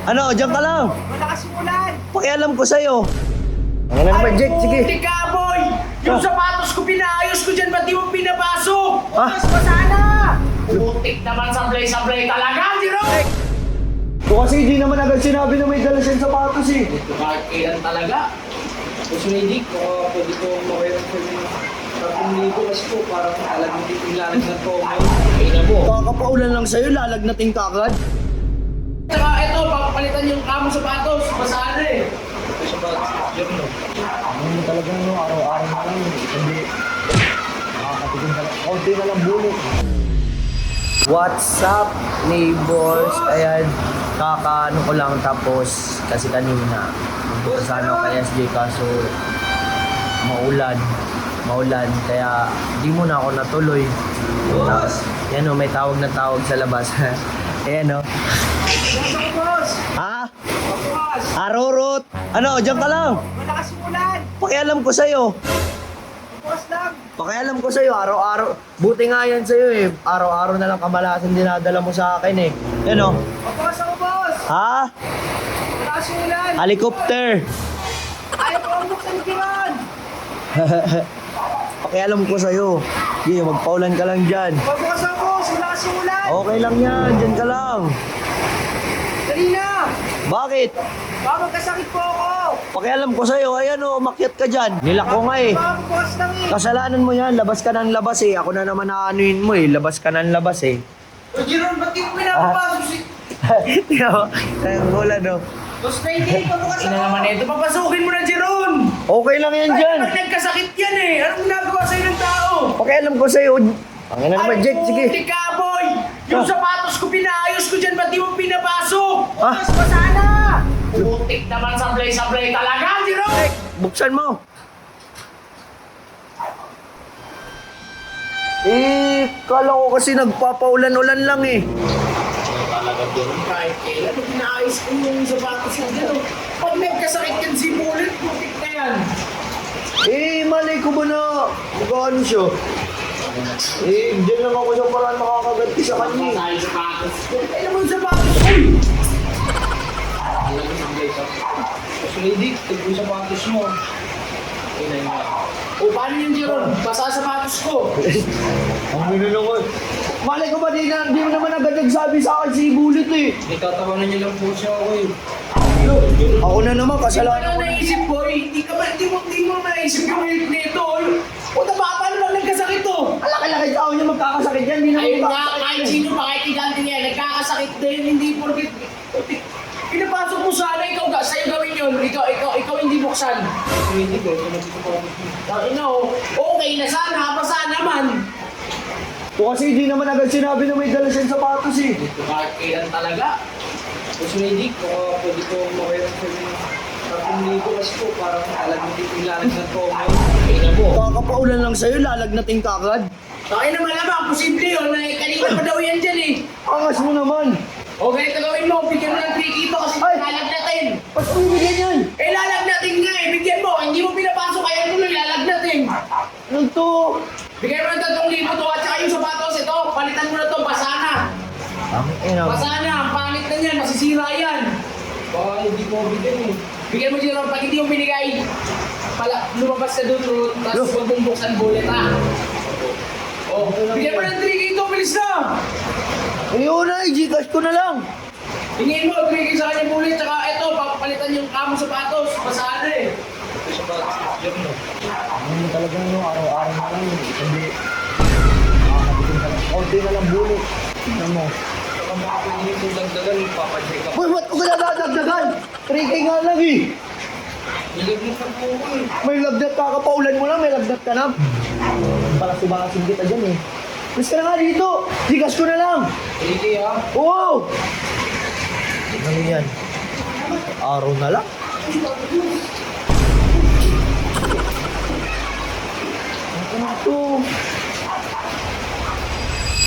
Ano, diyan ka lang. Malakas yung ulan. Pakialam ko sa'yo. Ano naman, Jack? Sige. Tika, boy! Yung sapatos ko pinaayos ko dyan, ba't di mo pinapasok? Ah? Bukas pa sana! Putik naman sablay-sablay talaga, Jiro! O kasi di naman agad sinabi na may dala siyang sapatos eh. Kahit kailan talaga. Gusto ni Dick, pwede ko makayaran ko yung 10,000 kasi po parang talagang hindi ilalag na to. Ay na mo. Kakapaulan lang sa'yo, lalagnating ka agad. Saka ito, papalitan yung kamo sapatos. Basaan eh. Ito siya ba? Diyan no? Ano talagang no, araw-araw na lang. Hindi. Nakakatikin ka lang. Kaunti na lang bulot. What's up, neighbors? Ayan, kakaano ko lang tapos kasi kanina. Punta sana ako kay SJ kaso maulan. Kaya di mo na ako natuloy. Tapos, yan o, may tawag na tawag sa labas. Ayan o. Boss! Ha? Boss! Arorot! Ano, diyan ka lang. Malakas yung ulan. Pakialam ko sa'yo. Boss lang. Pakialam ko sa'yo, araw-araw. Buti nga yan sa'yo eh. Araw-araw na lang kamalasan dinadala mo sa akin eh. Yan o. Boss ako, boss! Ha? Malakas yung ulan. Helicopter! Ayaw ko ang buksan kiran. Pakialam ko sa'yo. Sige, magpaulan ka lang dyan. Bukas ako, boss! Malakas yung ulan. Okay lang yan, dyan ka lang. Dali na! Bakit? Baka magkasakit po ako. Pakialam ko sa'yo, ayan o, umakyat ka dyan. Nilak ko nga eh. Baka bukas lang eh. Kasalanan mo yan, labas ka ng labas eh. Ako na naman naanuin mo eh, labas ka ng labas eh. O, Jeron, ba't di mo pinapapasok si... Tingnan mo, ang ulan o. Boss Friday, pabukas ako. Ina naman ito, papasukin mo na, Jeron! Okay lang yan dyan. Pag nagkasakit yan eh. Anong ginagawa sa'yo ng tao? Pakialam ko sa'yo. Ang ina naman, Jack, sige. Tika, boy! Yung sapatos ko pinaayos ko dyan, ba't di mo pinapasok? Ah? Bukas pa sana! Putik naman sablay-sablay talaga, Jeron! Buksan mo. Eh, kala ko kasi nagpapaulan-ulan lang eh. Talaga, Jeron. Kahit kailan, pinaayos ko yung sapatos ko dyan. Pag nagkasakit yan si Bullet, putik na yan. Eh, malay ko ba na magkano siya? Eh, dyan lang ako sa paraan makakaganti sa kanya eh. Tayo sapatos ko. Ay naman sapatos ko! Uy! Talagang sablay ka. Gusto ni Dick, tignan yung sapatos mo. Ina niya. O paano yun, Jeron? Basa sapatos ko. Ang minulungan. Malay ko ba di mo naman agad nagsabi sa akin si Bullet eh. Itatawanan niya lang po siya ako eh. Ako na naman, Wala kasalanan ko. na naisip, boy. Hindi mo naisip yung weight nito, oy. Puta ba, paano lang nagkasakit to? Ang laki-laki tao niya magkakasakit yan. Hindi naman Ayun nga, magkakasakit kahit yan. sino pa, kahit gigante niya, nagkakasakit din, hindi porkit. Pinapasok mo sana, ikaw sa'yo gawin yun. Ikaw hindi buksan. Gusto ni Dick, ito na dito po. Okay na sana, basa naman. O kasi di naman agad sinabi na may dala siyang sapatos eh. Kahit kailan talaga. Gusto ni Dick, pwede ko makayaran ko yung 10,000 kasi po parang talagang hindi ilalag na to. Ay na mo. Kakapaulan lang sa'yo, lalagnating ka agad. Kaya na malamang, posible yun. Kanina pa daw yan dyan eh. Angas mo naman. O ganito gawin mo, bigyan mo ng 3 kito kasi Ay! lalagnatin. Ba't mo bigyan yan? Eh lalagnatin nga eh, bigyan mo. Hindi mo pinapasok kaya tuloy lalagnatin. Ano to? Bigyan mo ng 3,000 to at saka yung sapatos ito, palitan mo na to, basa na. Basa na, ang pangit na yan, masisira yan. Baka hindi ko bigyan eh. Bigyan mo dito, pag hindi mo binigay, lumabas ka doon, tapos huwag mong buksan bullet ha. O, bigyan mo ng 3 kito, bilis na. Ayun na, i-gcash ko na lang. Hingin mo, 3 kito sa kanya bullet, tsaka ito, papalitan yung kamo sapatos, basa na eh. Ito siya ba? Diyan no? Ano talagang no, araw-araw na lang. Hindi. Nakakatikin ka lang. Kaunti na lang bulot. Ano mo? Saka baka pwede nyo itong dagdagan, papacheck up. Uy, ba't ko kinadadagdagan? 3K nga lang eh. Nilagyan sa po ko eh. May lagnat ka, kapaulan mo lang, may lagnat ka na. Balas-balasin kita dyan eh. Please ka na nga dito. Gcash ko na lang. 3K ha? Oo! Ano yan? Araw na lang. Ano to?